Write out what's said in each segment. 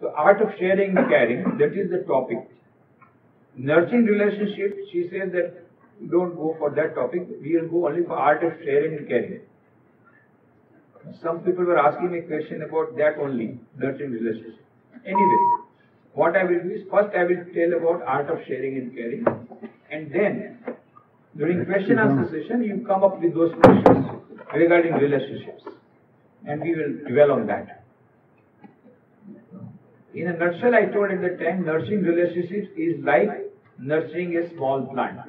So art of sharing and caring, that is the topic. Nurturing relationship, she says that don't go for that topic, we will go only for art of sharing and caring. Some people were asking me a question about that only, nurturing relationship. Anyway, what I will do is first I will tell about art of sharing and caring, and then during question answer session you come up with those questions regarding relationships, and we will dwell on that. In a nutshell, I told at the time, nurturing relationships is like nurturing a small plant.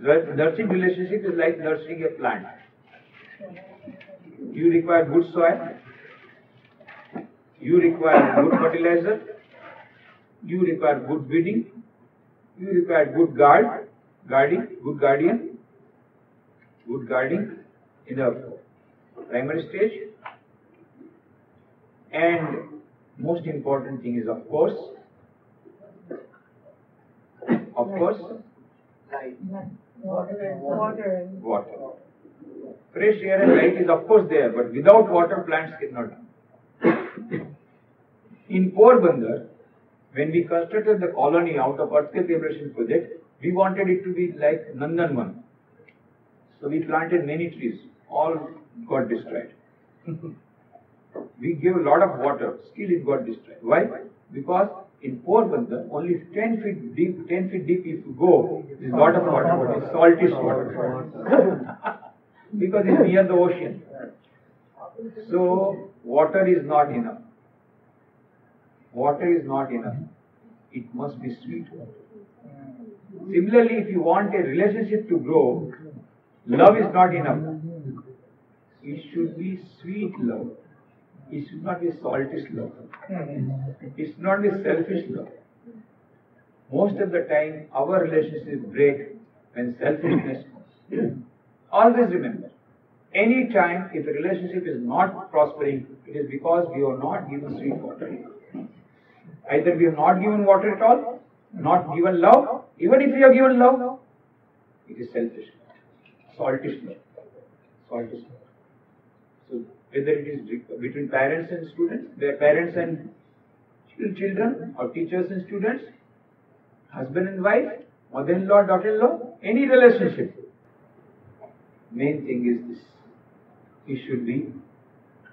Nurturing relationship is like nurturing a plant. You require good soil, you require good fertilizer, you require good weeding, you require good guarding in the primary stage, and most important thing is of course, water. Fresh air and light is of course there, but without water plants cannot. In Porbandar, when we constructed the colony out of earthquake preparation project, we wanted it to be like Nandanvan. So we planted many trees, all got destroyed. We gave a lot of water, still it got destroyed. Why? Because in Porbandar, only 10 feet deep if you go, is lot of water, but it's saltish water. Because it's near the ocean. So, water is not enough. Water is not enough. It must be sweet water. Similarly, if you want a relationship to grow, love is not enough. It should be sweet love. It should not be saltish love. It should not be selfish love. Most of the time, our relationships break when selfishness comes. Always remember, any time if a relationship is not prospering, it is because we are not given sweet water. Either we have not given water at all, not given love. Even if we have given love, it is selfish, saltish love. So whether it is between parents and students, their parents and children, or teachers and students, husband and wife, mother-in-law, daughter-in-law, any relationship. Main thing is this: it should be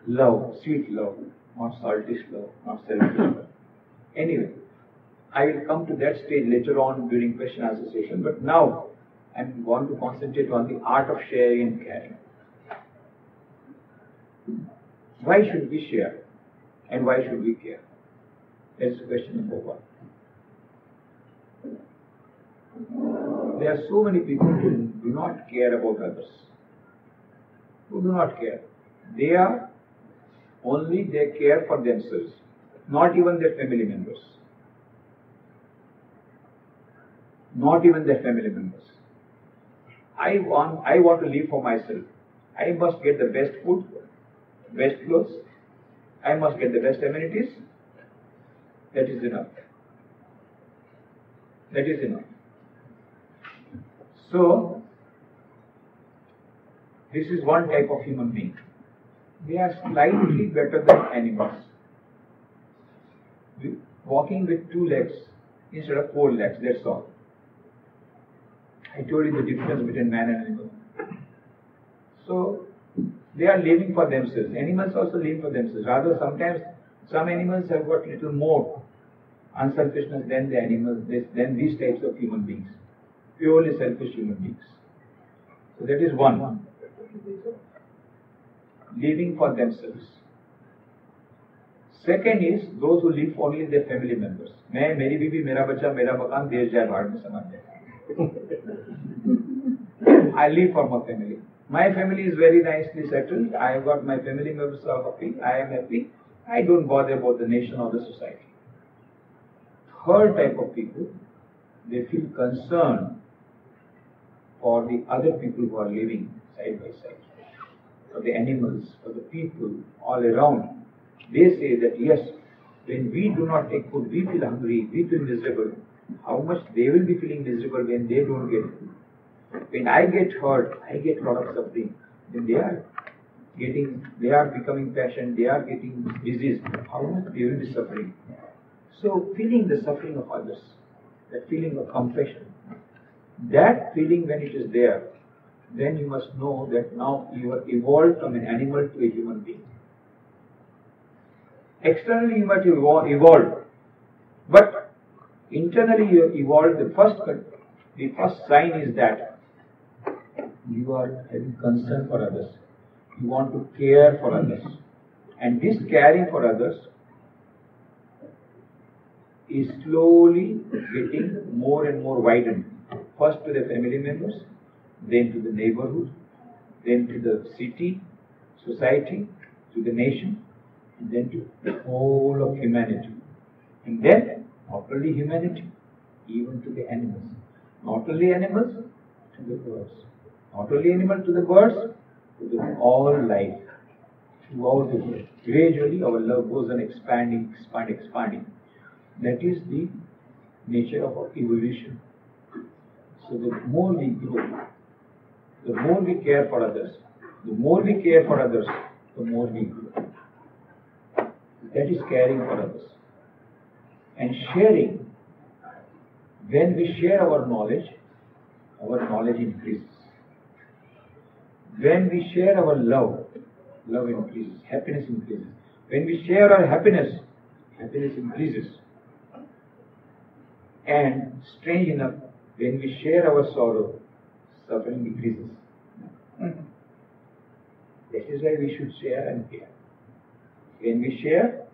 love, sweet love, not saltish love, not selfish love. Anyway, I will come to that stage later on during question answer session, but now I want to concentrate on the art of sharing and caring. Why should we share and why should we care? That's question number one. There are so many people who do not care about others. Who do not care. They care for themselves, not even their family members. Not even their family members. I want to live for myself. I must get the best food, best clothes. I must get the best amenities. That is enough. That is enough. So, this is one type of human being. They are slightly better than animals. Walking with 2 legs instead of 4 legs, that's all. I told you the difference between man and animal. So, they are living for themselves. Animals also live for themselves. Rather, sometimes some animals have got little more unselfishness than the animals, than these types of human beings. Purely selfish human beings. So that is one. Living for themselves. Second is those who live for only their family members. मैं, मेरी बीवी, मेरा बच्चा, मेरा मकान, देश जाए बाहर में समाज जाए. I live for my family. My family is very nicely settled. I have got my family members are happy. I am happy. I don't bother about the nation or the society. Third type of people, they feel concerned for the other people who are living side by side, for the animals, for the people all around. They say that yes, when we do not take food, we feel hungry, we feel miserable. How much they will be feeling miserable when they don't get food. When I get hurt, I get a lot of suffering. Then they are they are becoming patient, they are getting disease, how much they will be suffering. So feeling the suffering of others, that feeling of compassion, that feeling when it is there, then you must know that now you have evolved from an animal to a human being. Externally you might have evolved, but internally you have evolved. The first sign is that you are having concern for others. You want to care for others. And this caring for others is slowly getting more and more widened. First to the family members, then to the neighborhood, then to the city, society, to the nation, and then to the whole of humanity. And then, not only humanity, even to the animals. Not only animals, to the birds. Not only animals to the birds, to the all life. Throughout the world. Gradually our love goes on expanding. That is the nature of our evolution. So the more we grow, the more we care for others, the more we grow. That is caring for others. And sharing, when we share our knowledge increases. When we share our love increases, happiness increases. When we share our happiness increases. And strange enough, when we share our sorrow, suffering decreases. That is why we should share and care. When we share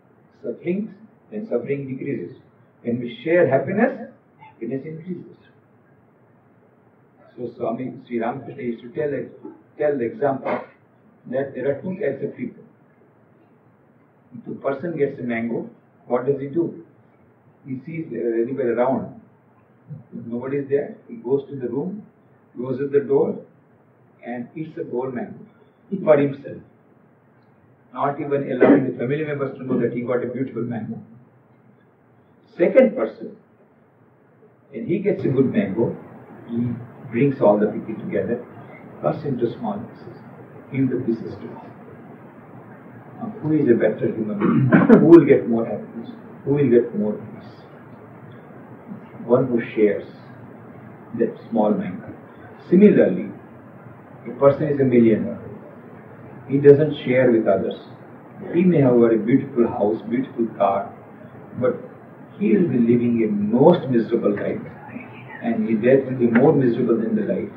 sufferings, then suffering decreases. When we share happiness, happiness increases. So Swami Sri Ramakrishna used to tell the example that there are two types of people. If a person gets a mango, what does he do? He sees anywhere around. If nobody is there, he goes to the room, closes the door, and eats a whole mango for himself. Not even allowing the family members to know that he got a beautiful mango. Second person, when he gets a good mango, he brings all the people together, cuts into small pieces, gives the pieces to him. Now, who is a better human being? Who will get more happiness? Who will get more peace? One who shares that small mango. Similarly, a person is a millionaire. He doesn't share with others. He may have a beautiful house, beautiful car, but he will be living a most miserable life. And his death will be more miserable than the life.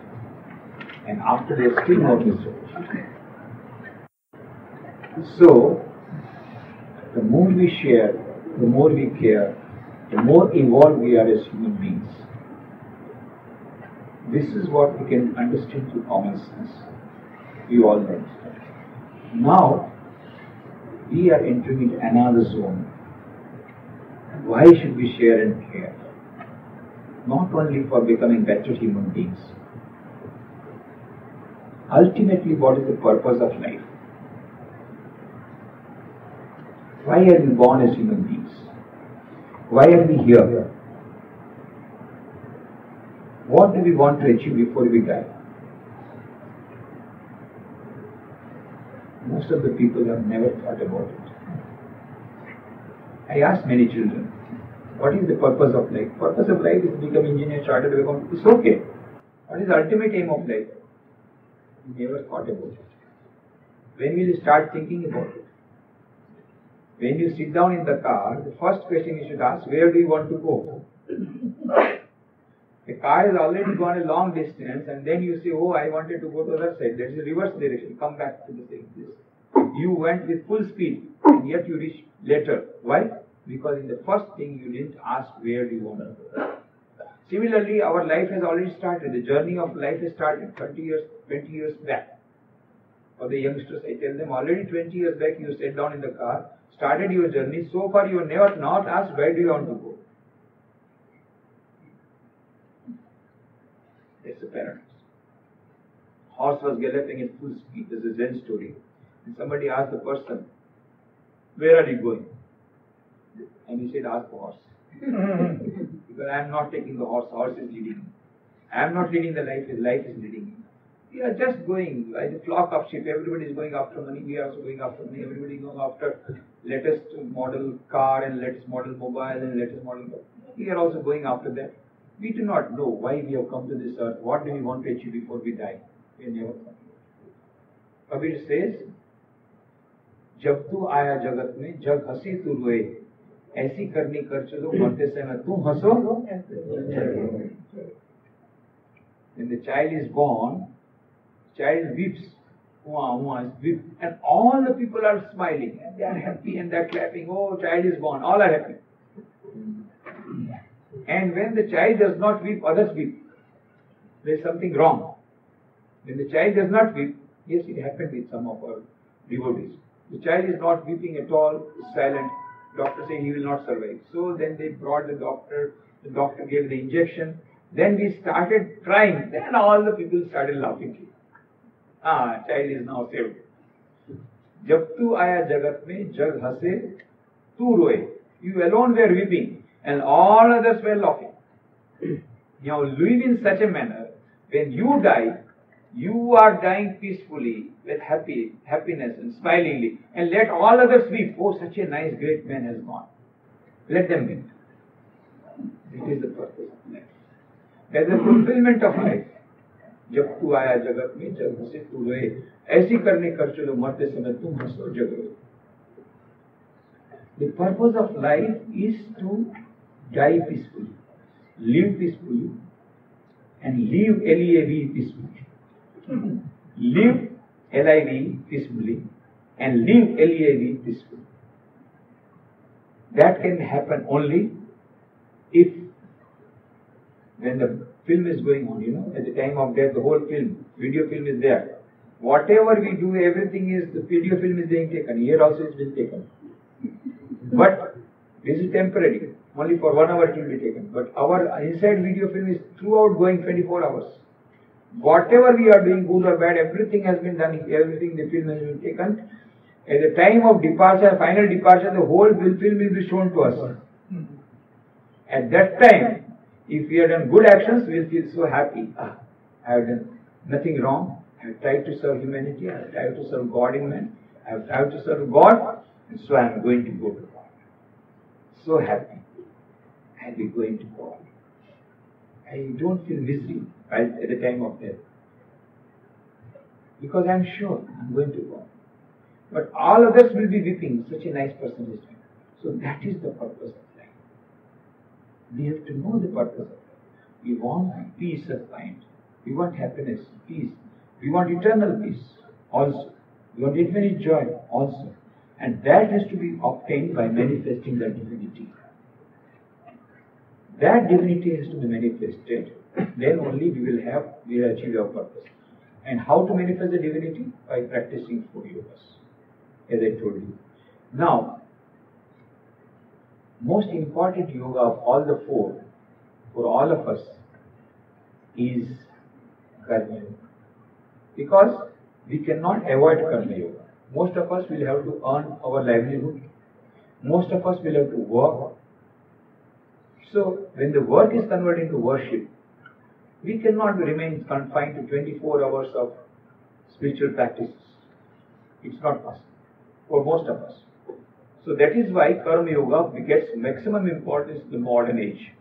And after death, still more miserable. So, the more we share, the more we care, the more evolved we are as human beings. This is what we can understand through common sense. We all know. Now, we are entering into another zone. Why should we share and care? Not only for becoming better human beings. Ultimately, what is the purpose of life? Why are we born as human beings? Why are we here? What do we want to achieve before we die? Most of the people have never thought about it. I asked many children, what is the purpose of life? Purpose of life is to become engineer, chartered accountant. It's okay. What is the ultimate aim of life? We never thought about it. When will you start thinking about it? When you sit down in the car, the first question you should ask, where do you want to go? The car has already gone a long distance and then you say, oh, I wanted to go to the other side. That is the reverse direction. Come back to the same place. You went with full speed and yet you reached later. Why? Because in the first thing you didn't ask where do you want to go. Similarly, our life has already started. The journey of life has started 30 years, 20 years back. For the youngsters, I tell them, already 20 years back you sat down in the car, started your journey. So far you have never not asked where do you want to go. That's a paradox. Horse was galloping at full speed. This is a Zen story. And somebody asked the person, where are you going? And he said, ask the horse. Because I am not taking the horse. Horse is leading me. I am not leading the life. His life is leading me. We are just going like a flock of sheep. Everybody is going after money. We are also going after money. Everybody is going after latest model car and latest model mobile and latest model. We are also going after that. We do not know why we have come to this earth. What do we want to achieve before we die? We never come. Kabir says, जब तू आया जगत में जग हंसी तू रोए ऐसी करनी कर चलो मरते समय तुम हंसो. When the child is born, child weeps, weeps, and all the people are smiling and they are happy and they are clapping. Oh, child is born. All are happy. And when the child does not weep, others weep. There is something wrong. When the child does not weep, yes, it happened with some of our devotees. The child is not weeping at all, is silent. Doctor saying he will not survive. So then they brought the doctor gave the injection. Then we started crying. Then all the people started laughing. Child is now saved. जब तू आया जगत में जग हंसे तू रोए. You alone were weeping and all others were laughing. Now live in such a manner, when you die, you are dying peacefully with happiness and smilingly, and let all others weep. Oh, such a nice great man has gone. Let them weep. It is the purpose of life. That is the fulfillment of life. जब तू आया जगत में जग हंसे तू रोए ऐसी करने कर चलो मरते समय तुम हंसो जग रोए. The purpose of life is to die peacefully, live peacefully, and live LEAV peacefully. Live LIV peacefully and live LEAV peacefully. That can happen only if, when the film is going on, at the time of death, the whole film, video film is there. Whatever we do, everything is, the video film is being taken. Here also it's been taken. But this is temporary. Only for 1 hour it will be taken. But our inside video film is throughout going 24 hours. Whatever we are doing, good or bad, everything has been done. Everything, the film has been taken. At the time of departure, final departure, the whole film will be shown to us. At that time, if we have done good actions, we will feel so happy. I have done nothing wrong. I have tried to serve humanity. I have tried to serve God in man. I have tried to serve God, and so I am going to go to God. So happy. I will be going to God. I don't feel misery at the time of death, because I am sure I am going to God. But all others will be weeping. Such a nice person is weeping. So that is the purpose of life. We have to know the purpose of life. We want peace of mind. We want happiness, peace. We want eternal peace also. We want infinite joy also. And that has to be obtained by manifesting the divinity. That divinity has to be manifested. Then only we will achieve our purpose. And how to manifest the divinity? By practicing 4 yogas, as I told you. Now, most important yoga of all the 4, for all of us, is Karma Yoga. Because we cannot avoid Karma Yoga. Most of us will have to earn our livelihood. Most of us will have to work. So, when the work is converted into worship, we cannot remain confined to 24 hours of spiritual practices. It's not possible for most of us. So that is why Karma Yoga gets maximum importance in the modern age.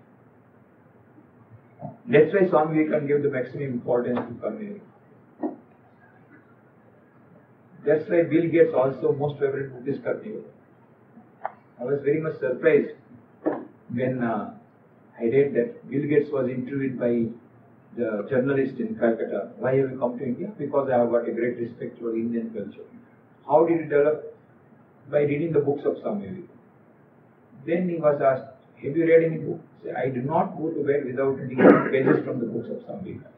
That's why Swami Vivekananda gave the maximum importance to Karma Yoga. That's why Bill Gates also most favorite book is Karma Yoga. I was very much surprised when I read that Bill Gates was interviewed by the journalist in Calcutta. Why have you come to India? Because I have got a great respect for Indian culture. How did you develop? By reading the books of Swami Vivekananda. Then he was asked, have you read any book? He said, I do not go to bed without reading pages from the books of Swami Vivekananda.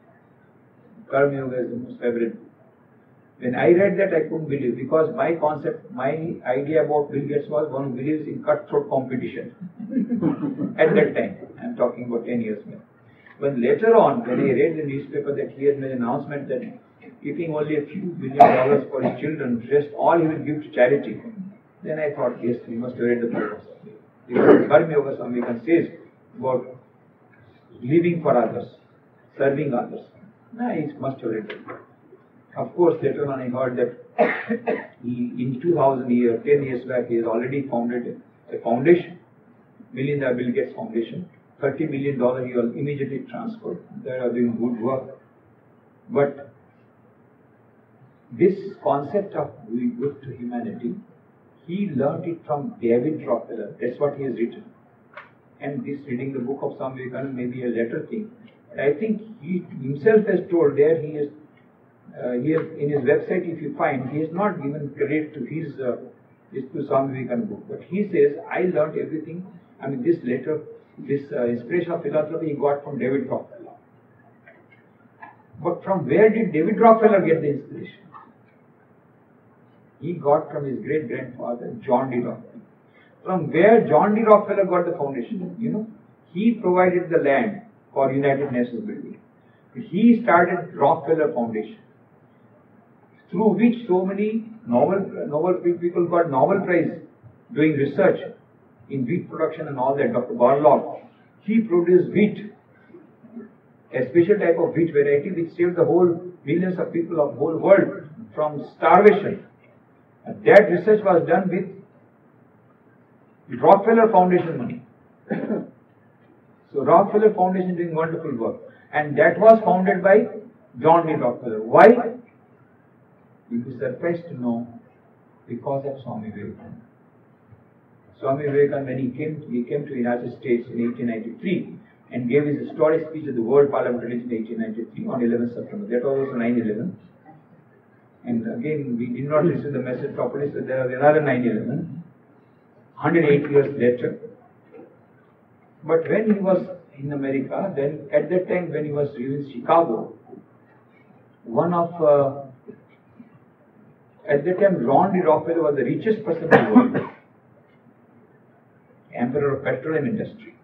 Karma Yoga is the most favorite book. When I read that, I couldn't believe, because my concept, my idea about Bill Gates was one who believes in cutthroat competition. At that time, I am talking about 10 years back. When later on, when I read the newspaper that he had made an announcement that keeping only a few $1 billion for his children, rest all he will give to charity, then I thought, yes, we must have read the purpose of it. Because Karma Yoga Swami Vivekananda says about living for others, serving others. No, he must have read it. Of course, later on I heard that in 2000 years, 10 years back, he has already founded a foundation, Melinda Bill Gates Foundation. $30 million he will immediately transferred. They are doing good work. But this concept of doing good to humanity, he learned it from David Rockefeller. That's what he has written. And this reading the book of Swami Vivekananda may be a later thing. But I think he himself has told there, he has in his website, if you find, he has not given credit to his to Swami Vivekananda book. But he says, I learned everything. I mean, this inspiration of philanthropy he got from David Rockefeller. But from where did David Rockefeller get the inspiration? He got from his great-grandfather, John D. Rockefeller. From where John D. Rockefeller got the foundation? You know, he provided the land for United Nations building. He started Rockefeller Foundation, through which so many Nobel people got Nobel Prize doing research in wheat production and all that. Dr. Barlow, he produced wheat, a special type of wheat variety which saved the whole millions of people of the whole world from starvation. And that research was done with Rockefeller Foundation money. So Rockefeller Foundation doing wonderful work. And that was founded by John D. Rockefeller. Why? You'll be surprised to know, because of Swami Vivekananda. Swami Vivekananda, when he came to the United States in 1893 and gave his historic speech at the World Parliament in 1893 on 11th September. That was also 9/11. And again, we did not receive the message properly, so there was another 9/11, 108 years later. But when he was in America, then at that time when he was in Chicago, at that time John D. Rockefeller was the richest person in the world, emperor of petroleum industry.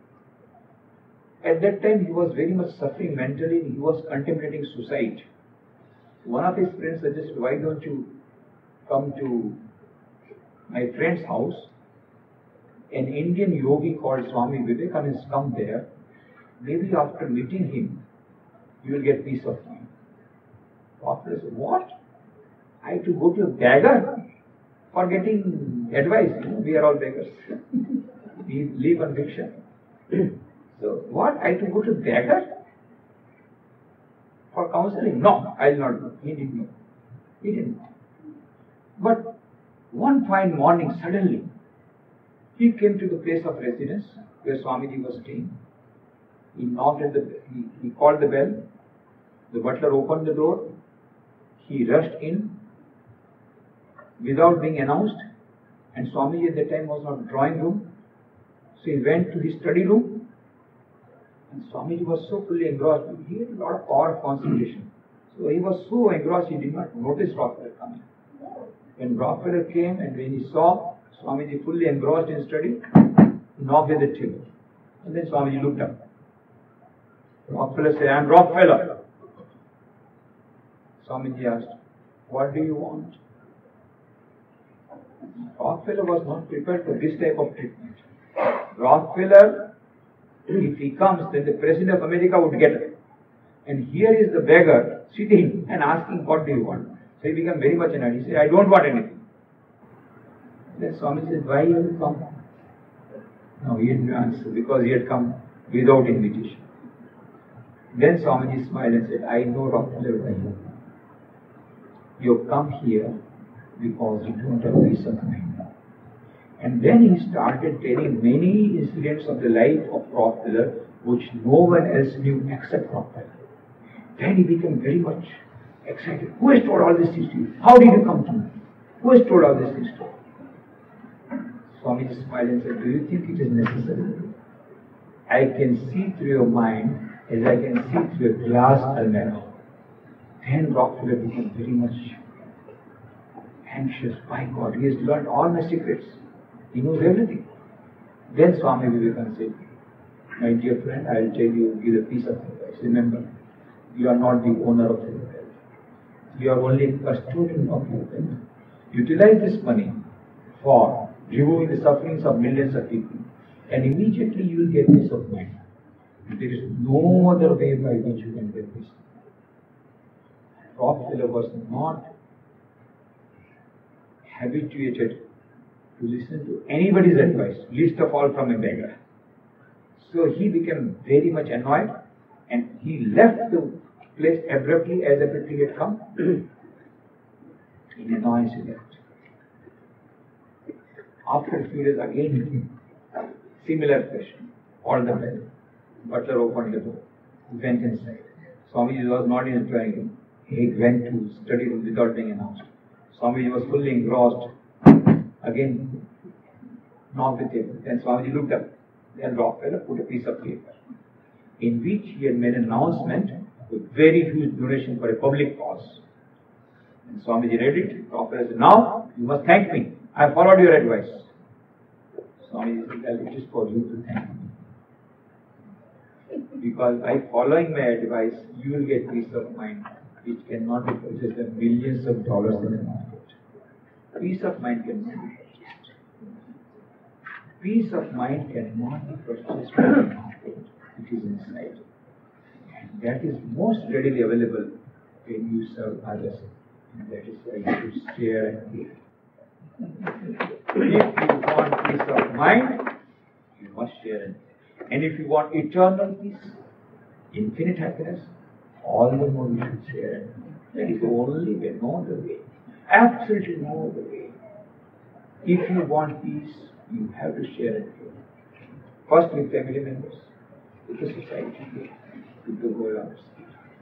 At that time he was very much suffering mentally, he was contemplating suicide. One of his friends suggested, why don't you come to my friend's house? An Indian yogi called Swami Vivekananda has come there. Maybe after meeting him, you will get peace of mind. Rockefeller said, what? I have to go to a beggar for getting advice? You know, we are all beggars. We live on fiction. So what? I have to go to a beggar for counseling? No, I will not go. He didn't know. He didn't know. But one fine morning, suddenly, he came to the place of residence where Swamiji was staying. He knocked at he called the bell. The butler opened the door. He rushed in without being announced. And Swamiji at that time was not drawing room. So he went to his study room. And Swamiji was so fully engrossed. He had a lot of power of concentration. So he was so engrossed he did not notice Rockefeller coming. When Rockefeller came and when he saw Swamiji fully engrossed in study, he knocked at the table. And then Swamiji looked up. Rockefeller said, I am Rockefeller. Swamiji asked, what do you want? Rockefeller was not prepared for this type of treatment. Rockefeller, if he comes, then the President of America would get it. And here is the beggar sitting and asking, what do you want? So he became very much annoyed. He said, I don't want anything. Then Swami said, why have you come? No, he didn't answer because he had come without invitation. Then Swamiji smiled and said, I know Rockefeller why you come. You have come here because you don't have peace of mind. And then he started telling many incidents of the life of Rockefeller which no one else knew except Rockefeller. Then he became very much excited. Who has told all these things to you? How did you come to me? Who has told all these things to you? Swamiji smiled and said, do you think it is necessary? I can see through your mind as I can see through a glass almirah. Then Rockefeller became very much anxious. By God, he has learned all my secrets. He knows everything. Then Swami Vivekananda said, my dear friend, I will tell you, give a piece of advice. Remember, you are not the owner of your wealth. You are only a custodian of your wealth. Utilize this money for removing the sufferings of millions of people, and immediately you will get peace of mind. There is no other way by which you can get peace. Rockefeller was not habituated to listen to anybody's advice, least of all from a beggar. So he became very much annoyed and he left the place abruptly as if he had come. In annoyance he left. After a few days again, similar question. All the bell. Butler opened the door. He went inside. Swamiji was not in his drawing room. He went to study room without being announced. Swamiji was fully engrossed. Again, knocked the table. Then Swamiji looked up. Then Rockefeller put a piece of paper in which he had made an announcement with very huge donation for a public cause. And Swamiji read it. Rockefeller said, "Now you must thank me. I followed your advice." Swamiji said, "Well, it is for you to thank me. Because by following my advice, you will get peace of mind which cannot be purchased with millions of dollars in the market. Peace of mind cannot be purchased. Peace of mind cannot be purchased from the market. It is inside. And that is most readily available when you serve others. And that is why you should share and give. If you want peace of mind, you must share and give. And if you want eternal peace, infinite happiness, all the more you should share and give. That is the only way, no other way. Absolutely no other way. If you want peace, you have to share and give. First with family members, with the society, with the world.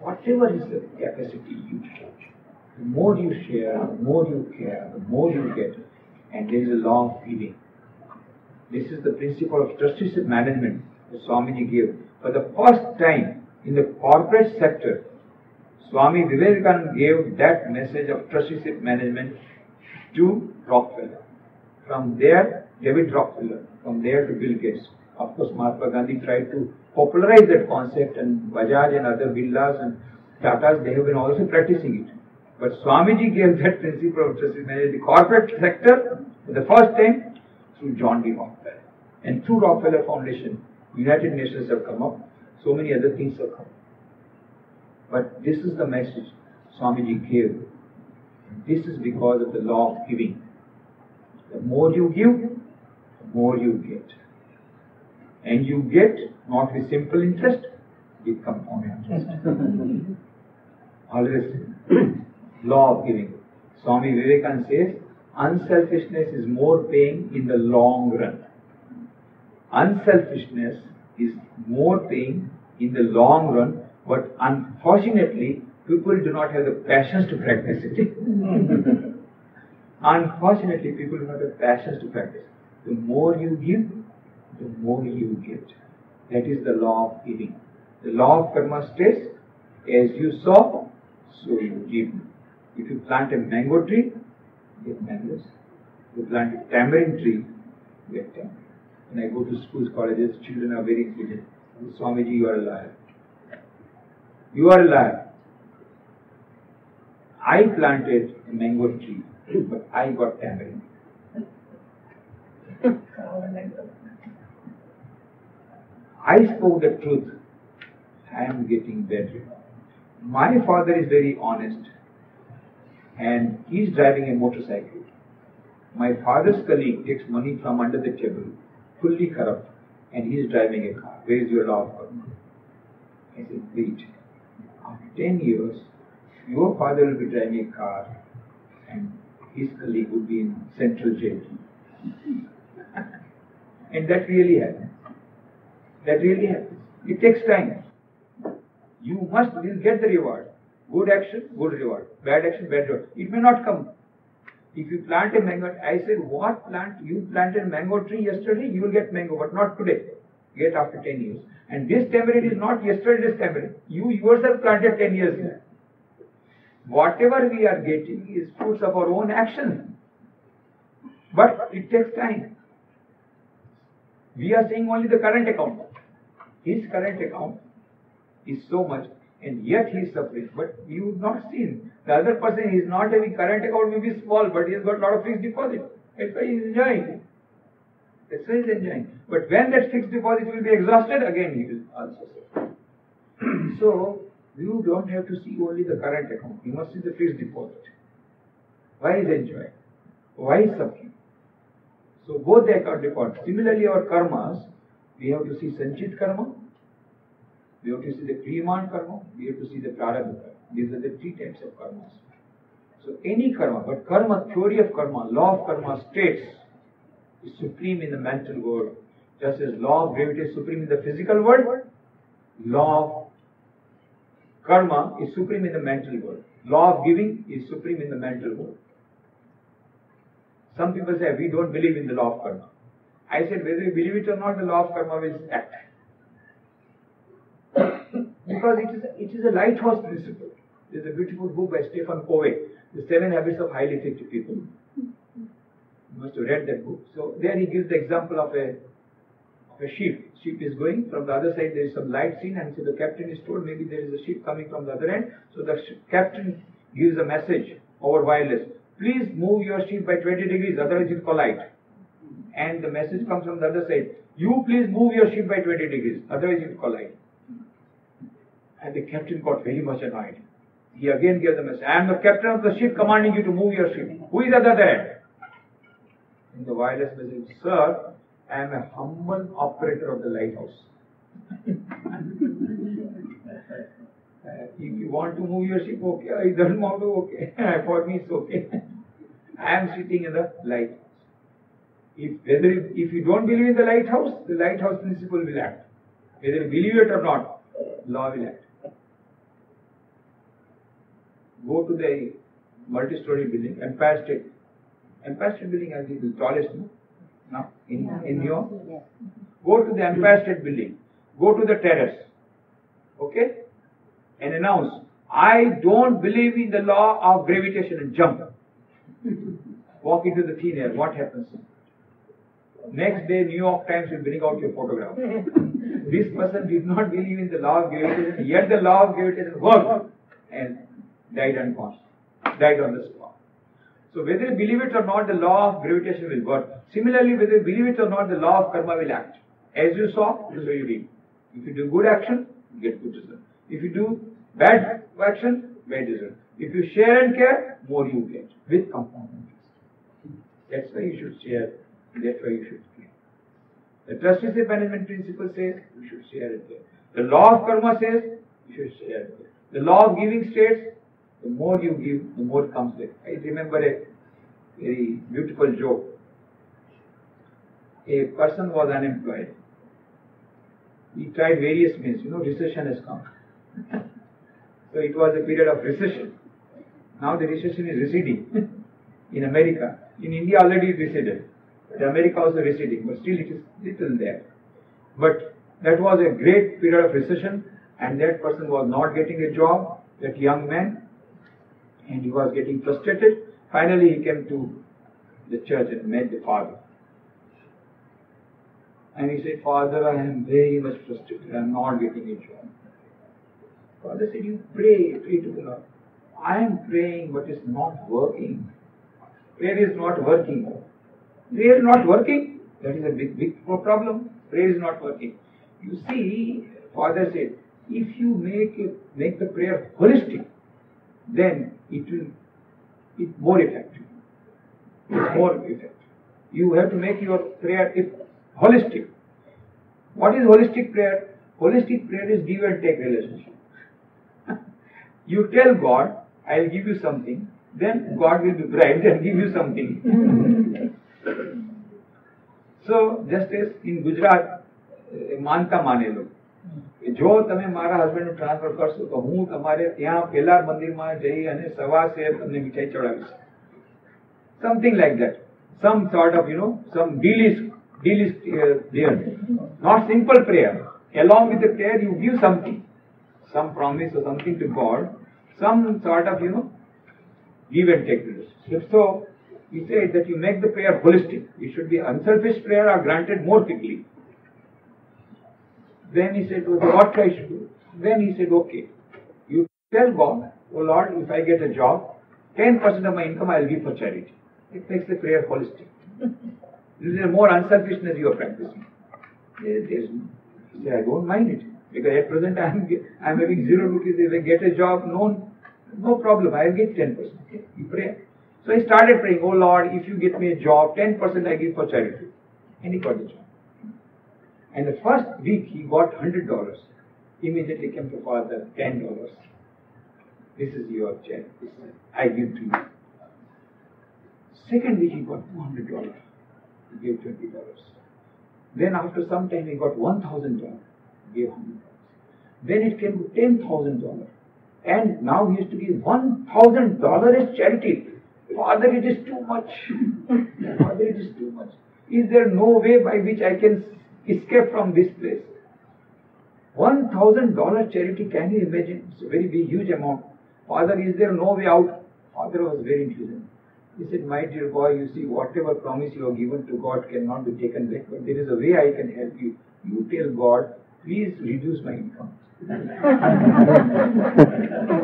Whatever is the capacity you have, the more you share, the more you care, the more you get. And there is a law of giving. This is the principle of trusteeship management that Swamiji gave. For the first time in the corporate sector, Swami Vivekananda gave that message of trusteeship management to Rockefeller. From there, David Rockefeller. From there to Bill Gates. Of course, Mahatma Gandhi tried to popularize that concept, and Bajaj and other Birlas and Tatas, they have been also practicing it. But Swamiji gave that principle of trusteeship management in the corporate sector for the first time through John D. Rockefeller. And through Rockefeller Foundation, United Nations have come up, so many other things have come. But this is the message Swamiji gave. This is because of the law of giving. The more you give, the more you get. And you get not with simple interest, with compound interest. Always law of giving. Swami Vivekananda says, unselfishness is more paying in the long run. Unselfishness is more paying in the long run, but unfortunately, people do not have the passions to practice it. Unfortunately, people do not have passions to practice. The more you give, the more you get. That is the law of giving. The law of karma states, as you sow, so you give. If you plant a mango tree, you get mangoes. If you plant a tamarind tree, you get tamarind. When I go to schools, colleges, children are very intelligent. Swamiji, you are a liar. You are a liar. I planted a mango tree, but I got tamarind. I spoke the truth. I am getting better. My father is very honest and he is driving a motorcycle. My father's colleague takes money from under the table, fully corrupt, and he is driving a car. Where is your law of karma? I said, wait. After 10 years, your father will be driving a car and his colleague will be in central jail. And that really happens. That really happens. It takes time. You will get the reward. Good action, good reward. Bad action, bad reward. It may not come. If you plant a mango, I said, what plant? You planted a mango tree yesterday, you will get mango, but not today. Get after 10 years. And this tamarind is not yesterday's tamarind. You yourself planted 10 years ago. Whatever we are getting is fruits of our own action. But it takes time. We are saying only the current account. His current account is so much, and yet he is suffering. But you have not seen. The other person is not having current account, may be small, but he has got a lot of fixed deposit. That's why he is enjoying. That's why he is enjoying. But when that fixed deposit will be exhausted, again he will also suffer. So, You don't have to see only the current account. You must see the fixed deposit. Why is enjoy? Why is suffering? So both the account record. Similarly, our karmas, we have to see Sanchit karma, we have to see the Kriyaman karma, we have to see the Prarabdha karma. These are the three types of karmas. So any karma, but karma, theory of karma, law of karma states is supreme in the mental world. Just as law of gravity is supreme in the physical world, law of karma is supreme in the mental world. Law of giving is supreme in the mental world. Some people say, we don't believe in the law of karma. I said, whether you believe it or not, the law of karma will act. Because it is a lighthouse principle. There is a beautiful book by Stephen Covey, The 7 Habits of Highly Effective People. You must have read that book. So there he gives the example of a sheep. Sheep is going, from the other side there is some light seen, and so the captain is told maybe there is a sheep coming from the other end. So the captain gives a message over wireless. Please move your sheep by 20 degrees, otherwise it will collide. And the message comes from the other side. You please move your ship by 20 degrees, otherwise it will collide. And the captain got very much annoyed. He again gave the message. I am the captain of the ship commanding you to move your ship. Who is at the other end? In the wireless message, sir, I am a humble operator of the lighthouse. If you want to move your ship, okay. If you don't want to, okay. For me, it's okay. I am sitting in the lighthouse. If you don't believe in the lighthouse principle will act. Whether you believe it or not, law will act. Go to the multi-story building, Empire State. Empire State building is the tallest, no? Now, in New York. Go to the Empire State building. Go to the terrace. Okay? And announce, I don't believe in the law of gravitation, and jump. Walk into the thin air. What happens? Next day, New York Times will bring out your photograph. This person did not believe in the law of gravitation, yet the law of gravitation worked and died unconscious, died on the spot. So whether you believe it or not, the law of gravitation will work. Similarly, whether you believe it or not, the law of karma will act. As you saw, so you reap. If you do good action, you get good result. If you do bad action, bad result. If you share and care, more you get with compound interest. That's why you should share. That's why you should care. The trusteeship management principle says you should share and care. The law of karma says you should share and care. The law of giving states, the more you give, the more comes back. I remember a very beautiful joke. A person was unemployed. He tried various means. Recession has come. So it was a period of recession. Now the recession is receding in America. In India already it receded. But America also receding, but still it is little there. But that was a great period of recession, and that person was not getting a job, that young man, and he was getting frustrated. Finally he came to the church and met the father. And he said, Father, I am very much frustrated. I am not getting a job. Father said, you pray to the Lord. I am praying, but it's not working. Prayer is not working. Prayer is not working. That is a big problem. Prayer is not working. You see, Father said, if you make the prayer holistic, then it will be more effective. It's more effective. You have to make your prayer holistic. What is holistic prayer? Holistic prayer is give and take relationship. You tell God, I will give you something, then God will be bribed and give you something. So, just as in Gujarat, માનતા માને લો જો તમે મારા husband નું transfer કરશો તો હું તમારે ત્યાં પેલા મંદિરમાં જઈ અને સવા શેર તમને મીઠાઈ ચડાવીશ. Something like that. Some sort of, some deal is there. Not simple prayer. Along with the prayer, you give something, some promise or something to God, some sort of, give and take relationship. So, he said that you make the prayer holistic. It should be unselfish prayer are granted more quickly. Then he said, okay, what I should do? Then he said, okay, you tell God, oh Lord, if I get a job, 10% of my income I will give for charity. It makes the prayer holistic. This is a more unselfishness you are practicing. He said, I don't mind it. Because at present I am having 0 rupees. If I get a job, no problem. I will get 10%. Okay? You pray. So I started praying, oh Lord, if you get me a job, 10% I give for charity. And he got the job. And the first week he got $100. Immediately came to Father, $10. This is your charity. I give to you. Second week he got $200. He gave $20. Then after some time he got $1,000. He gave $100. Then it came to $10,000. And now he used to give $1,000 as charity. Father, it is too much. Father, it is too much. Is there no way by which I can escape from this place? $1,000 charity, can you imagine? It's a very big, huge amount. Father, is there no way out? Father was very intelligent. He said, my dear boy, you see, whatever promise you have given to God cannot be taken back, but there is a way I can help you. You tell God, please reduce my income.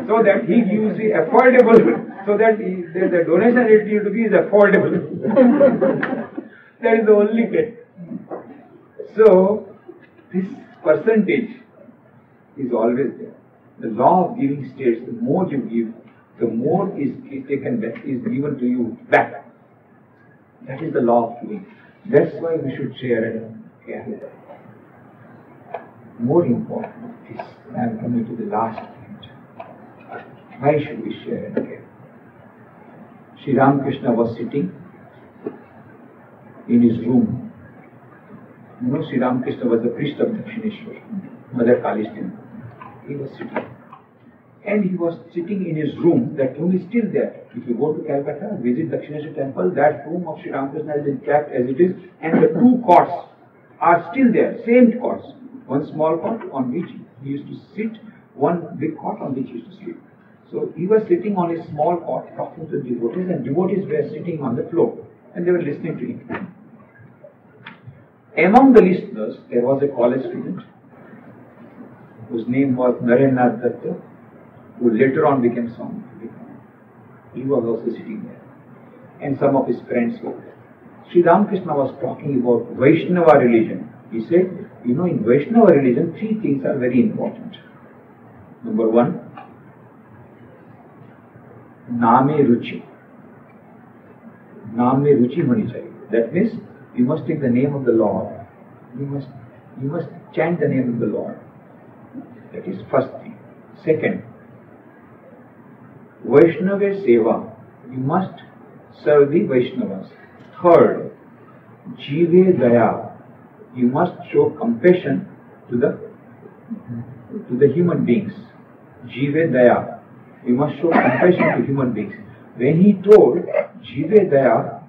So that he gives you affordable, so that the donation rate you to be is affordable. That is the only way. So, this percentage is always there. The law of giving states, the more you give, the more is taken back, is given to you back. That is the law of giving. That's why we should share and care. More important is, I am coming to the last point. Why should we share and care? Sri Ramakrishna was sitting in his room. You know, Sri Ramakrishna was the priest of Dakshineshwar, Mother Kali's temple. He was sitting. And he was sitting in his room. That room is still there. If you go to Calcutta, visit Dakshineshwar temple, that room of Sri Ramakrishna has been kept as it is, and the 2 cots are still there, same cots. One small cot on which he used to sit, one big cot on which he used to sleep. So he was sitting on a small cot talking to devotees, and devotees were sitting on the floor and they were listening to him. Among the listeners, there was a college student whose name was Narendranath Datta, who later on became Swami. He was also sitting there. And some of his friends were there. Sri Ramakrishna was talking about Vaishnava religion. He said, you know, in Vaishnava religion, 3 things are very important. Number 1, Name Ruchi. Name Ruchi honi chahiye. That means you must take the name of the Lord. You must chant the name of the Lord. That is first thing. Second, Vaishnava Seva. You must serve the Vaishnavas. Third, Jive Daya. You must show compassion to the human beings. Jive Daya. You must show compassion to human beings. When he told Jive Daya,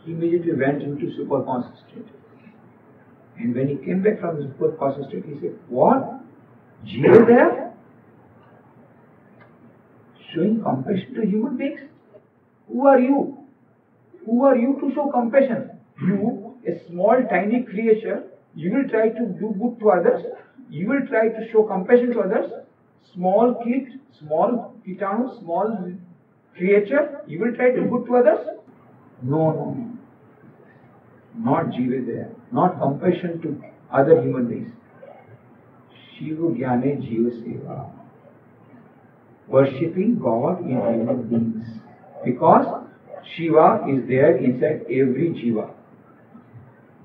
he immediately went into super conscious state. And when he came back from the super conscious state, he said, what? Jive Daya? Showing compassion to human beings? Who are you? Who are you to show compassion? You, a small tiny creature, you will try to do good to others. You will try to show compassion to others. Small kid, small kitanu, small creature, you will try to do good to others? No. Not Jive Daya, not compassion to other human beings. Shiva Jnane Jiva Seva. Worshipping God in human beings. Because Shiva is there inside every Jiva.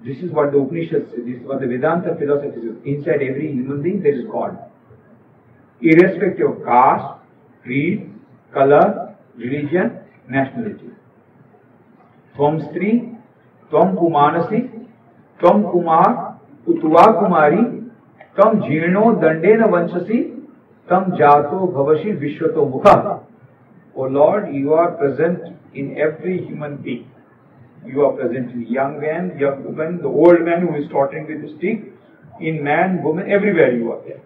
This is what the Upanishads say, this is what the Vedanta philosophy says. Inside every human being there is God. Irrespective of caste, creed, color, religion, nationality. Tvam Stri, Tvam Pumanasi, Tvam Kumar, Utva Kumari, Tvam Jirno Dandena Vanshasi, Tam Jato Bhavashi Vishwato Mukha. O Lord, you are present in every human being. You are present in young man, young woman, the old man who is tottering with the stick, in man, woman, everywhere you are there.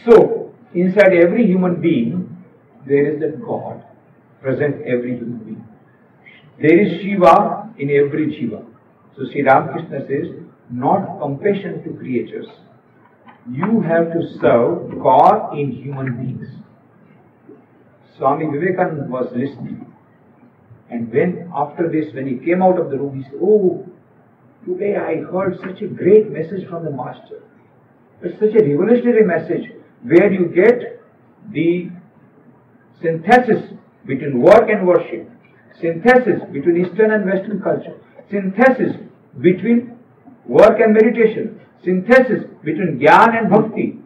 So, inside every human being, there is that God present every human being. There is Shiva in every Jiva. So Sri Ramakrishna says, not compassion to creatures. You have to serve God in human beings. Swami Vivekananda was listening. And when after this, when he came out of the room, he said, oh, today I heard such a great message from the Master. It's such a revolutionary message where you get the synthesis between work and worship, synthesis between Eastern and Western culture, synthesis between work and meditation, synthesis between Jnana and Bhakti.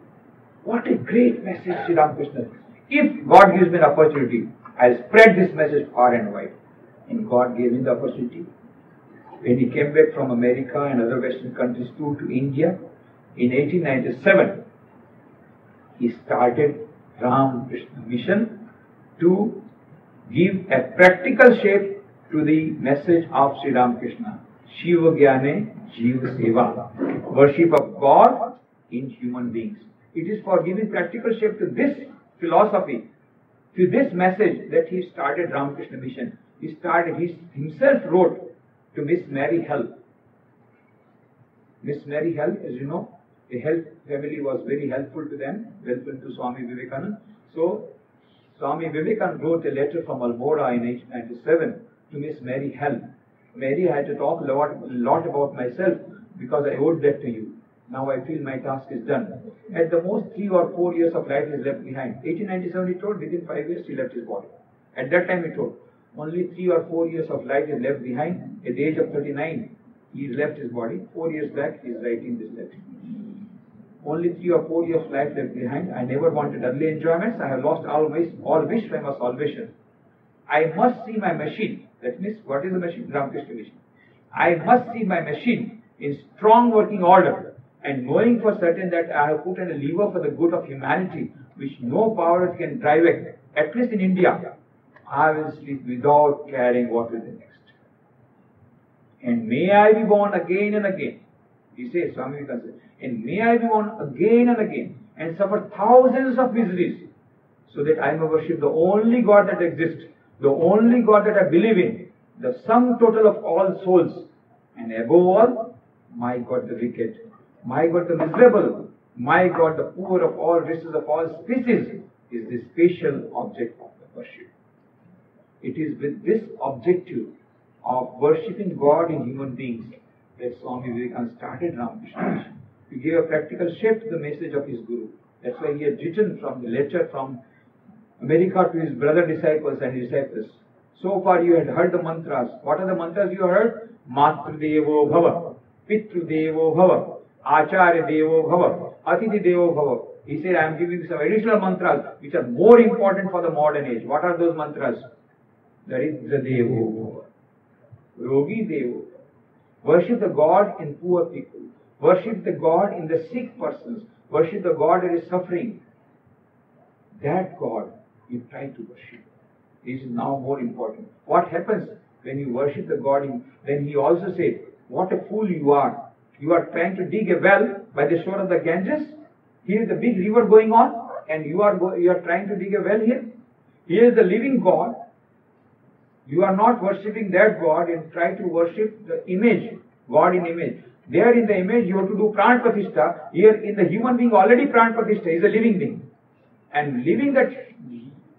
What a great message, Sri Ramakrishna. If God gives me an opportunity, I'll spread this message far and wide. And God gave him the opportunity. When he came back from America and other Western countries to India, in 1897, he started Ramakrishna Mission to give a practical shape to the message of Sri Ramakrishna. Shiva Jnane Jiva Seva. Worship of God in human beings. It is for giving practical shape to this philosophy, to this message that he started Ramakrishna Mission. He himself wrote to Miss Mary Hell. Miss Mary Hell, as you know, the Hell family was very helpful to them, helpful to Swami Vivekananda. So, Swami Vivekananda wrote a letter from Almora in 1897 to Miss Mary Hell. Mary, I had to talk a lot about myself because I owed that to you. Now I feel my task is done. At the most 3 or 4 years of life is left behind. 1897 he told, within 5 years he left his body. At that time he told, only 3 or 4 years of life is left behind. At the age of 39, he left his body. 4 years back he is writing this letter. Only 3 or 4 years of life left behind. I never wanted earthly enjoyments. I have lost all wish for my salvation. I must see my machine. That means, what is the machine? Ramakrishna Mission. I must see my machine in strong working order, and knowing for certain that I have put in a lever for the good of humanity, which no power can drive it, at least in India, I will sleep without caring what will be next. And may I be born again and again. He says, Swami Vivekananda says, and may I be born again and again, and suffer thousands of miseries, so that I may worship the only God that exists, the only God that I believe in, the sum total of all souls, and above all, my God the wicked, my God the miserable, my God the poor of all races of all species, is the special object of the worship. It is with this objective of worshipping God in human beings that Swami Vivekananda started Ramakrishna Mission, to give a practical shape to the message of his Guru. That's why he had written from the letter from America to his brother disciples and his disciples. So far you had heard the mantras. What are the mantras you heard? Matru Devo Bhava, Pitru Devo Bhava, Acharya Devo Bhava, Atithi Devo Bhava. He said, I am giving you some additional mantras which are more important for the modern age. What are those mantras? Daridra Devo Bhava, Rogi Devo. Worship the God in poor people. Worship the God in the sick persons. Worship the God that is suffering. That God you try to worship. This is now more important. What happens when you worship the God in, then he also said, what a fool you are. You are trying to dig a well by the shore of the Ganges. Here is the big river going on, and you are trying to dig a well here. Here is the living God. You are not worshipping that God and try to worship the image, God in image. There in the image you have to do Pran Pratishtha. Here in the human being already Pran Pratishtha is a living being. And living that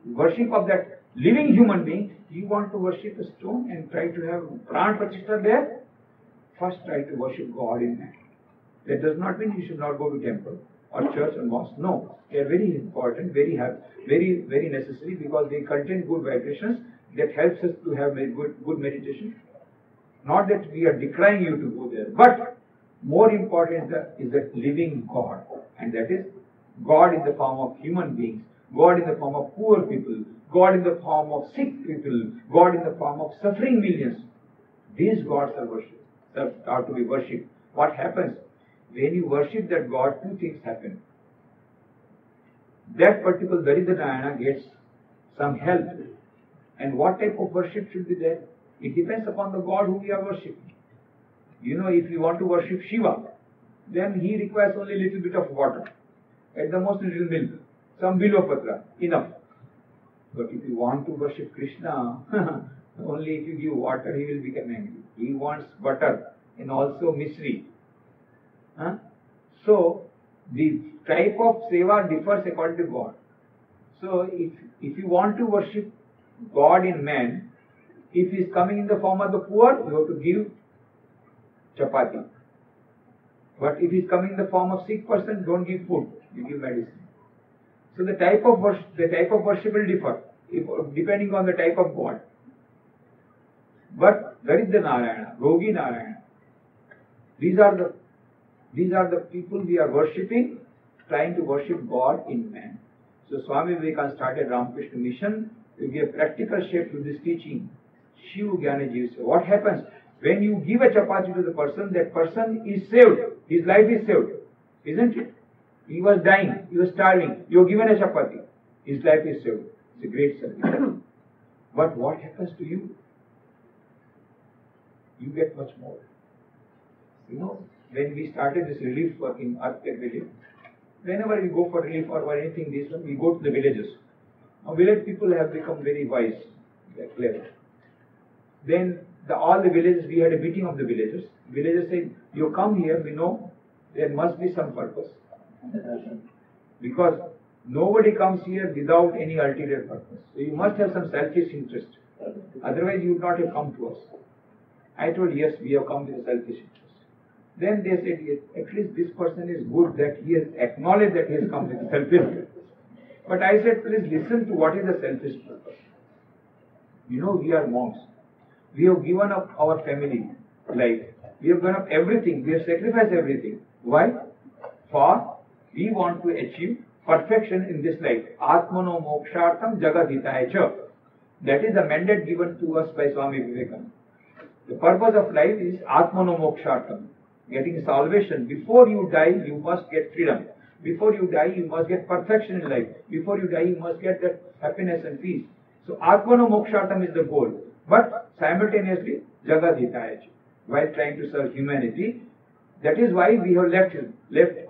worship of that living human being, you want to worship a stone and try to have Pran Pratishtha there? First try to worship God in man. That does not mean you should not go to temple or church or mosque. No, they are very important, very necessary, because they contain good vibrations that helps us to have very good meditation. Not that we are decrying you to go there, but more important is that living God, and that is God in the form of human beings, God in the form of poor people, God in the form of sick people, God in the form of suffering millions. These gods are to be worshipped. What happens? When you worship that God, two things happen. That particular Daridra gets some help. And what type of worship should be there? It depends upon the God who we are worshipping. You know, if you want to worship Shiva, then he requires only a little bit of water. At the most, little milk. Some bilopatra, enough. But if you want to worship Krishna, only if you give water, he will become angry. He wants butter and also misri. So, the type of seva differs according to God. So, if you want to worship God in man, if he is coming in the form of the poor, you have to give chapati. But if he's coming in the form of sick person, don't give food, you give medicine. So the type of worship will differ depending on the type of God. But Daridra Narayana, Rogi Narayana, these are the people we are worshipping, trying to worship God in man. So Swami Vivekananda started Ramakrishna Mission to give practical shape to this teaching. Shiv Jnana Jeev Seva. What happens? When you give a chapati to the person, that person is saved. His life is saved. Isn't it? He was dying. He was starving. You have given a chapati. His life is saved. It's a great service. But what happens to you? You get much more. You know, when we started this relief work in earthquake relief, whenever we go for relief or for anything this one, we go to the villages. Now village people have become very wise, they are clever. Then all the villages, we had a meeting of the villagers. Villagers said, you come here, we know there must be some purpose. Because nobody comes here without any ulterior purpose. So you must have some selfish interest. Otherwise you would not have come to us. I told, yes, we have come with a selfish interest. Then they said, yes, at least this person is good that he has acknowledged that he has come with a selfish purpose. But I said, please listen to what is the selfish purpose. You know, we are monks. We have given up our family life. We have given up everything. We have sacrificed everything. Why? For we want to achieve perfection in this life. Atmano mokshartam jagadhitaya cha. That is the mandate given to us by Swami Vivekananda. The purpose of life is Atmano mokshartam. Getting salvation. Before you die, you must get freedom. Before you die, you must get perfection in life. Before you die, you must get that happiness and peace. So Atmano mokshartam is the goal. But simultaneously, jagadhitaya cha. While trying to serve humanity, that is why we have left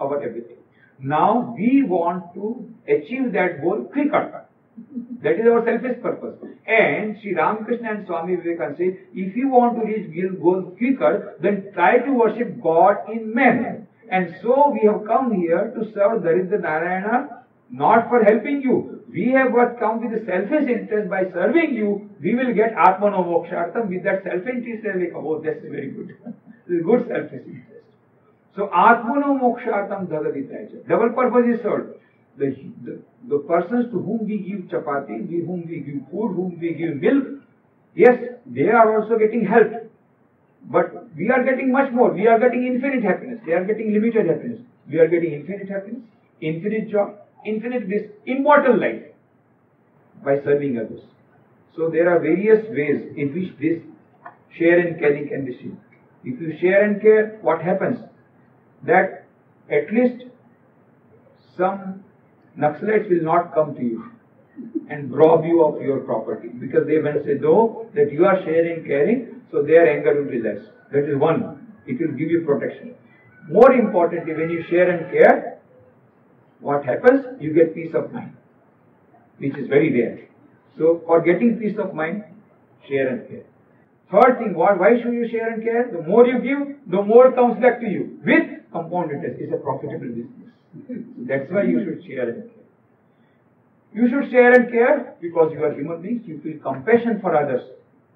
our everything. Now we want to achieve that goal quicker. That is our selfish purpose. And Sri Ramakrishna and Swami Vivekananda say, if you want to reach goal quicker, then try to worship God in men. And so we have come here to serve Daridra Narayana, not for helping you. We have come with a selfish interest. By serving you, we will get Atmano mokshartam. With that selfish interest, like, oh, that's very good. This is good selfish interest. So Atmano mokshartam jagadhitaya. Double purpose is served. The persons to whom we give chapati, whom we give food, whom we give milk, yes, they are also getting help. But we are getting much more. We are getting infinite happiness. They are getting limited happiness. We are getting infinite happiness, infinite joy, infinite bliss, immortal life by serving others. So there are various ways in which this share and caring can be seen. If you share and care, what happens? That at least some Naxalites will not come to you and rob you of your property, because they will say, though, that you are sharing, caring, so their anger will be less. That is one. It will give you protection. More importantly, when you share and care, what happens? You get peace of mind, which is very rare. So, for getting peace of mind, share and care. Third thing, why should you share and care? The more you give, the more comes back to you with compound interest. It's a profitable business. That's why you should share and care. You should share and care because you are human beings. You feel compassion for others.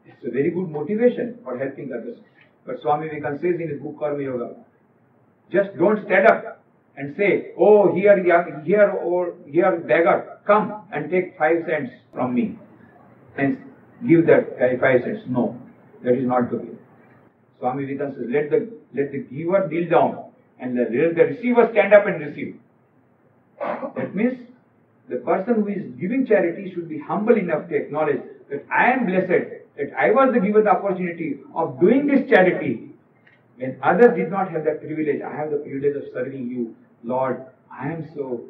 It's a very good motivation for helping others. But Swami Vivekananda says in his book Karma Yoga, just don't stand up and say, oh, here beggar, come and take 5 cents from me and give that 5 cents. No, that is not the way. Swami Vivekananda says, let the giver kneel down and let the receiver stand up and receive. That means the person who is giving charity should be humble enough to acknowledge that I am blessed, that I was given the opportunity of doing this charity when others did not have that privilege. I have the privilege of serving you. Lord, I am so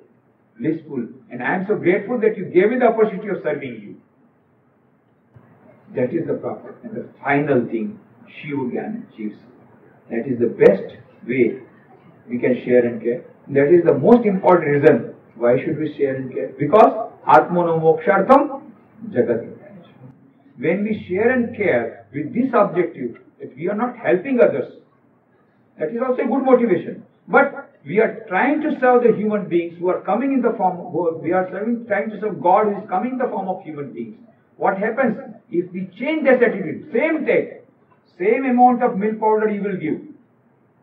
blissful and I am so grateful that you gave me the opportunity of serving you. That is the proper and the final thing Shiv Jnana achieves. That is the best way we can share and care. That is the most important reason why should we share and care? Because Atmano mokshartam jagadhitaya. When we share and care with this objective, that we are not helping others, that is also a good motivation. But we are trying to serve the human beings who are coming in the form of, trying to serve God who is coming in the form of human beings. What happens if we change that attitude? Same amount of milk powder you will give.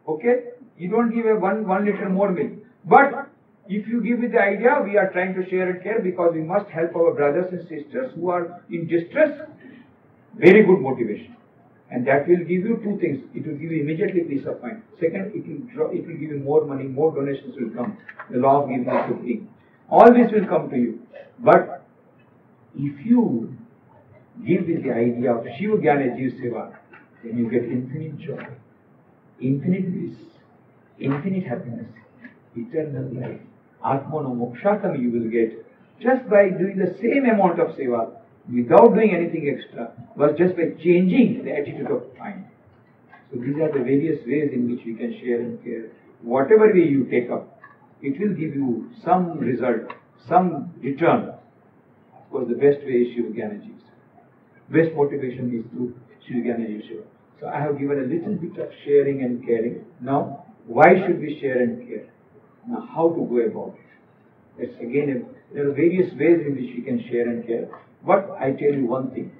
Okay? You don't give a one liter more milk. But if you give with the idea, we are trying to share and care because we must help our brothers and sisters who are in distress, very good motivation. And that will give you two things. It will give you immediately peace of mind. Second, it will give you more money, more donations will come. The law of giving is supreme. All this will come to you. But if you give with the idea of Shiva Jnana Jiv Seva, then you get infinite joy, infinite bliss, infinite happiness, eternal life. Atmano Mokshatam you will get just by doing the same amount of seva without doing anything extra, but just by changing the attitude of mind. So these are the various ways in which we can share and care. Whatever way you take up, it will give you some result, some return. Of course, the best way is Shiva Jnana Jiv Seva. Best motivation is through Shiva Jnana Jiv Seva. So I have given a little bit of sharing and caring. Now, why should we share and care? Now, how to go about it? It's again, there are various ways in which we can share and care. But I tell you one thing.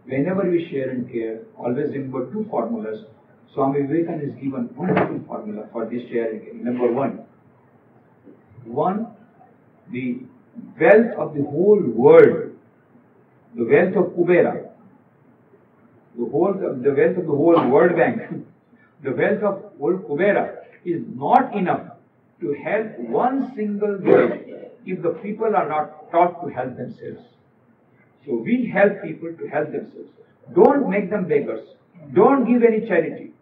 Whenever we share and care, always remember two formulas. Swami Vivekananda has given wonderful formula for this share and care. Number one, the wealth of the whole world, the wealth of Kubera, the wealth of the whole World Bank, the wealth of whole Kubera is not enough to help one single village if the people are not taught to help themselves. So we help people to help themselves. Don't make them beggars. Don't give any charity.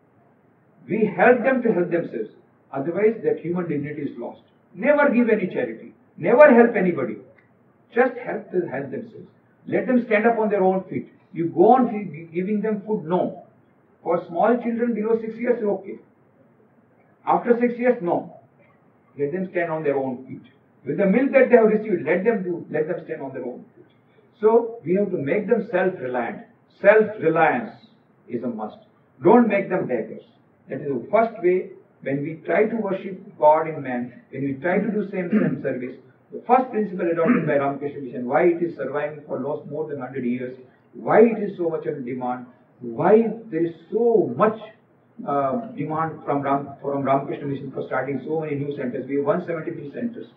We help them to help themselves. Otherwise, that human dignity is lost. Never give any charity. Never help anybody. Just help themselves. Let them stand up on their own feet. You go on giving them food, no. For small children below 6 years, okay. After 6 years, no. Let them stand on their own feet. With the milk that they have received, let them stand on their own feet. So we have to make them self-reliant. Self-reliance is a must. Don't make them beggars. That is the first way when we try to worship God in man, when we try to do same service. The first principle adopted by Ramakrishna Mission, why it is surviving for more than 100 years, why it is so much in demand, why there is so much demand from Ramakrishna Mission for starting so many new centers. We have 173 centers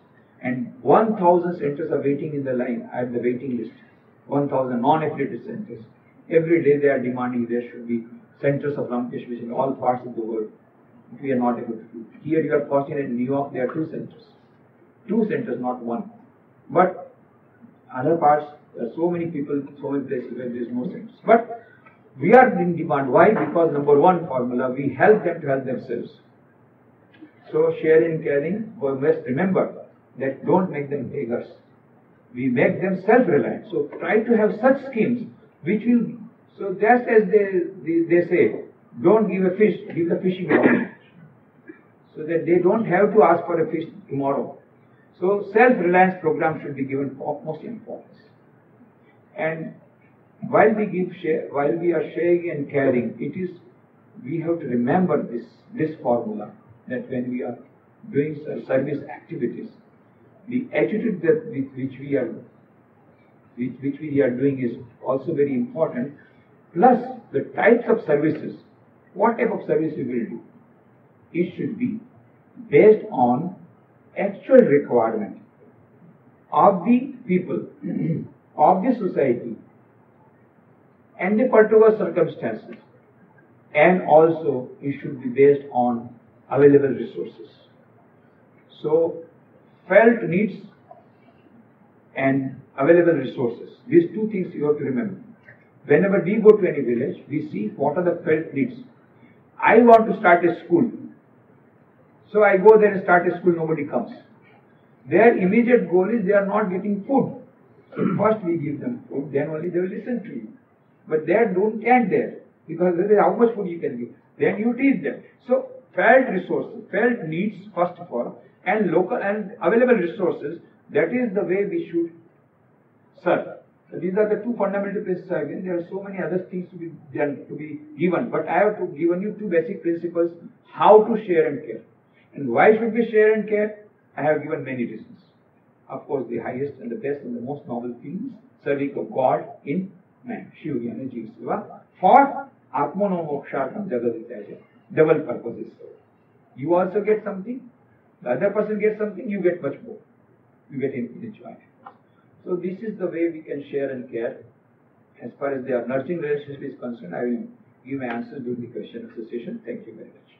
and 1,000 centers are waiting in the line at the waiting list. 1,000 non-affiliated centers. Every day they are demanding there should be centers of Ramakrishna Mission in all parts of the world. We are not able to do. Here you are fortunate in New York, there are 2 centers. 2 centers, not 1. But other parts, there are so many people, so many places where there is no centers. But we are in demand. Why? Because number 1 formula, we help them to help themselves. So sharing and caring, we must remember that don't make them beggars. We make them self-reliant. So try to have such schemes which will, so just as they say, don't give a fish, give the fishing rod. So that they don't have to ask for a fish tomorrow. So self-reliance program should be given utmost importance. And while we are sharing and caring, we have to remember this formula, that when we are doing service activities, the attitude which we are doing is also very important. Plus the types of services, what type of service we will do, it should be based on actual requirement of the people, of the society, and the particular circumstances, and also it should be based on available resources. So felt needs and available resources, these 2 things you have to remember. Whenever we go to any village, we see what are the felt needs. I want to start a school. So I go there and start a school, nobody comes. Their immediate goal is they are not getting food. So first we give them food, then only they will listen to you. But they don't stand there, because there is how much food you can give. Then you teach them. So felt resources, felt needs first of all, and local and available resources, that is the way we should serve. So these are the 2 fundamental principles. Again, there are so many other things to be done, to be given, but I have to given you 2 basic principles how to share and care. And why should we share and care? I have given many reasons. Of course, the highest and the best and the most noble thing is serving of God in man. Shiva Jnana Jiv Seva for Atmano Mokshartam Jagaditaja. Double purpose is served. You also get something, the other person gets something, you get much more. You get infinite joy. So this is the way we can share and care. As far as the nurturing relationship is concerned, I will give my answers during the question and answer session. Thank you very much.